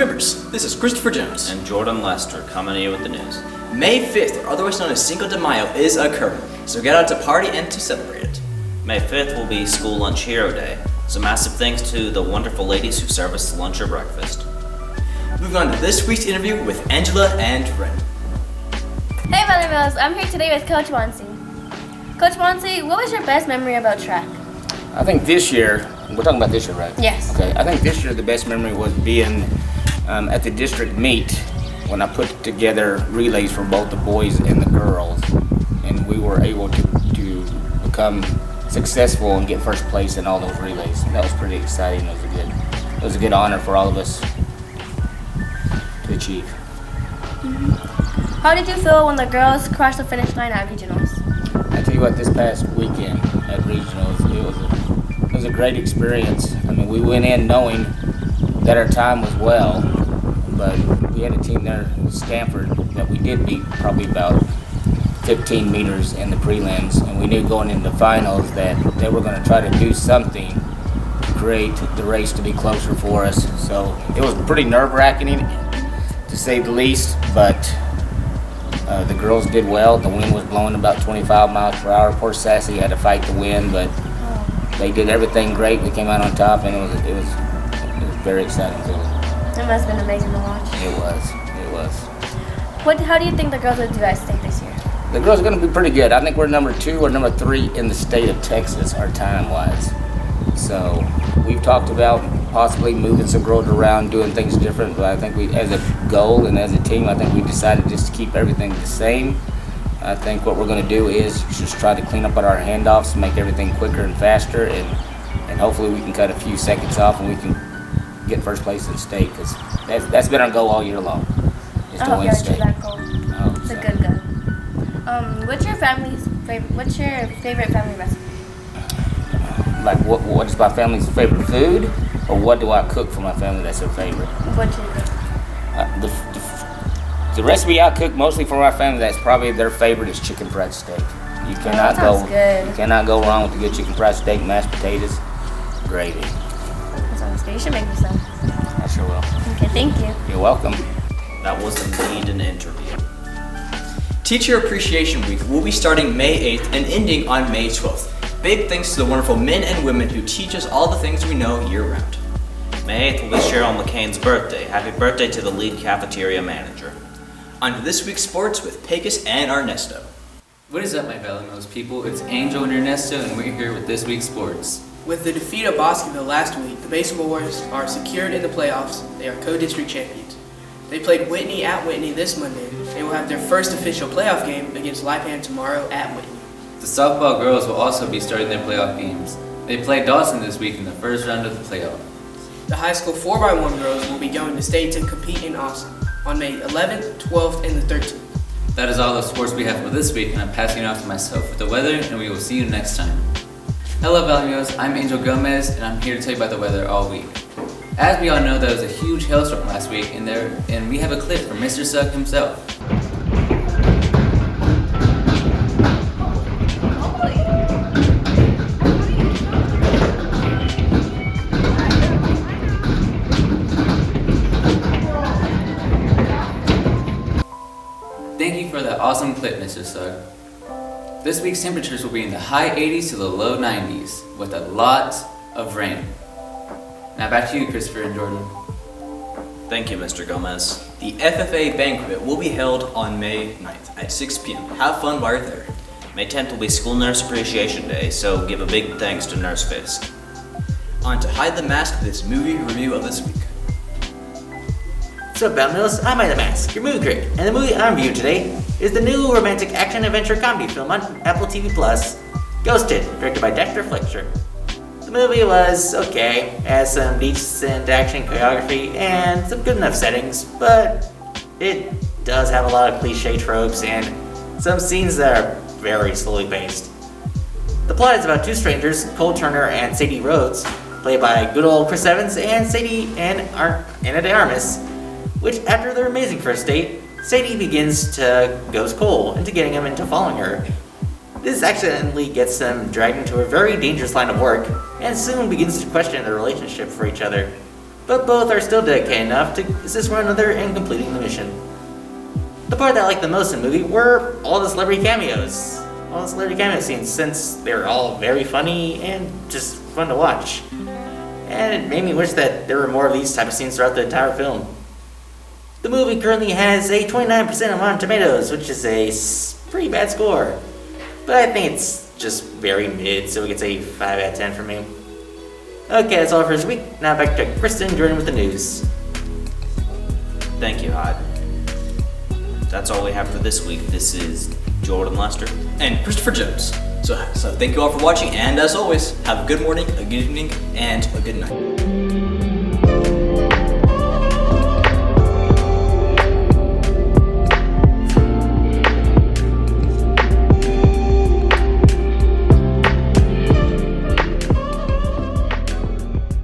members, this is Christopher Jones and Jordan Lester coming to you with the news. May 5th, or otherwise known as Cinco de Mayo, is occurring, so get out to party and to celebrate it. May 5th will be School Lunch Hero Day, so massive thanks to the wonderful ladies who serve us lunch or breakfast. Moving on to this week's interview with Angela and Ren. Hey Valley Mills, I'm here today with Coach Wansi. Coach Wansi, what was your best memory about track? I think this year, we're talking about this year, right? Yes. Okay, I think this year the best memory was being at the district meet when I put together relays for both the boys and the girls, and we were able to become successful and get first place in all those relays. And that was pretty exciting. It was a good honor for all of us to achieve. Mm-hmm. How did you feel when the girls crossed the finish line at regionals? I tell you what, this past weekend at regionals, it was a great experience. I mean, we went in knowing that our time was well, but we had a team there in Stanford that we did beat probably about 15 meters in the prelims, and we knew going into the finals that they were going to try to do something to create the race to be closer for us. So it was pretty nerve-wracking, to say the least, but the girls did well. The wind was blowing about 25 miles per hour. Poor Sassy had to fight the wind, but they did everything great. We came out on top, and it was very exciting feeling. It must have been amazing to watch. It was. How do you think the girls will do at state this year? The girls are going to be pretty good. I think we're number 2 or number 3 in the state of Texas, our time-wise. So we've talked about possibly moving some girls around, doing things different, but I think we, as a goal and as a team, I think we decided just to keep everything the same. I think what we're going to do is just try to clean up on our handoffs, make everything quicker and faster, and hopefully we can cut a few seconds off and we can get first place in state, because that's been our goal all year long, is to win state. That goal. It's a good goal. What's your favorite family recipe? Like what is my family's favorite food, or what do I cook for my family that's their favorite? What's your favorite? The recipe I cook mostly for my family that's probably their favorite is chicken fried steak. You cannot go wrong with a good chicken fried steak, mashed potatoes, gravy. That sounds good. You should make me some. I sure will. Okay, thank you. You're welcome. That was indeed an interview. Teacher Appreciation Week will be starting May 8th and ending on May 12th. Big thanks to the wonderful men and women who teach us all the things we know year-round. May 8th will be Cheryl McCain's birthday. Happy birthday to the lead cafeteria manager. On to this week's sports with Pecos and Ernesto. What is up, my Valley Mills people? It's Angel and Ernesto, and we're here with this week's sports. With the defeat of Bosqueville last week, the Baseball Warriors are secured in the playoffs. They are co-district champions. They played Whitney at Whitney this Monday. They will have their first official playoff game against Lipan tomorrow at Whitney. The softball girls will also be starting their playoff games. They played Dawson this week in the first round of the playoff. The high school 4x1 girls will be going to state to compete in Austin on May 11th, 12th, and the 13th. That is all the sports we have for this week, and I'm passing it off to myself with the weather, and we will see you next time. Hello, Valley Mills. I'm Angel Gomez, and I'm here to tell you about the weather all week. As we all know, there was a huge hailstorm last week, and we have a clip from Mr. Suck himself. Thank you for that awesome clip, Mr. Sugg. This week's temperatures will be in the high 80s to the low 90s, with a lot of rain. Now back to you, Christopher and Jordan. Thank you, Mr. Gomez. The FFA banquet will be held on May 9th at 6 p.m. Have fun while you're there. May 10th will be School Nurse Appreciation Day, so give a big thanks to Nurse Fisk. On to Hide the Mask, this movie review of this week. What's up, Valley Mills? I'm Hide the Mask, your movie critic, and the movie I'm reviewing today is the new romantic action-adventure comedy film on Apple TV+, Ghosted, directed by Dexter Fletcher. The movie was okay, has some decent action choreography and some good enough settings, but it does have a lot of cliche tropes and some scenes that are very slowly paced. The plot is about two strangers, Cole Turner and Sadie Rhodes, played by good old Chris Evans and Anna de Armas, which after their amazing first date, Sadie begins to ghost Cole into getting him into following her. This accidentally gets them dragged into a very dangerous line of work, and soon begins to question their relationship for each other. but both are still dedicated enough to assist one another in completing the mission. The part that I liked the most in the movie were all the celebrity cameos. All the celebrity cameo scenes, since they were all very funny and just fun to watch. And it made me wish that there were more of these type of scenes throughout the entire film. The movie currently has a 29% on Rotten Tomatoes, which is a pretty bad score. But I think it's just very mid, so it gets a 5 out of 10 for me. Okay, that's all for this week. Now back to Kristen joining with the news. Thank you, Hyde. That's all we have for this week. This is Jordan Lester. And Christopher Jones. So thank you all for watching, and as always, have a good morning, a good evening, and a good night.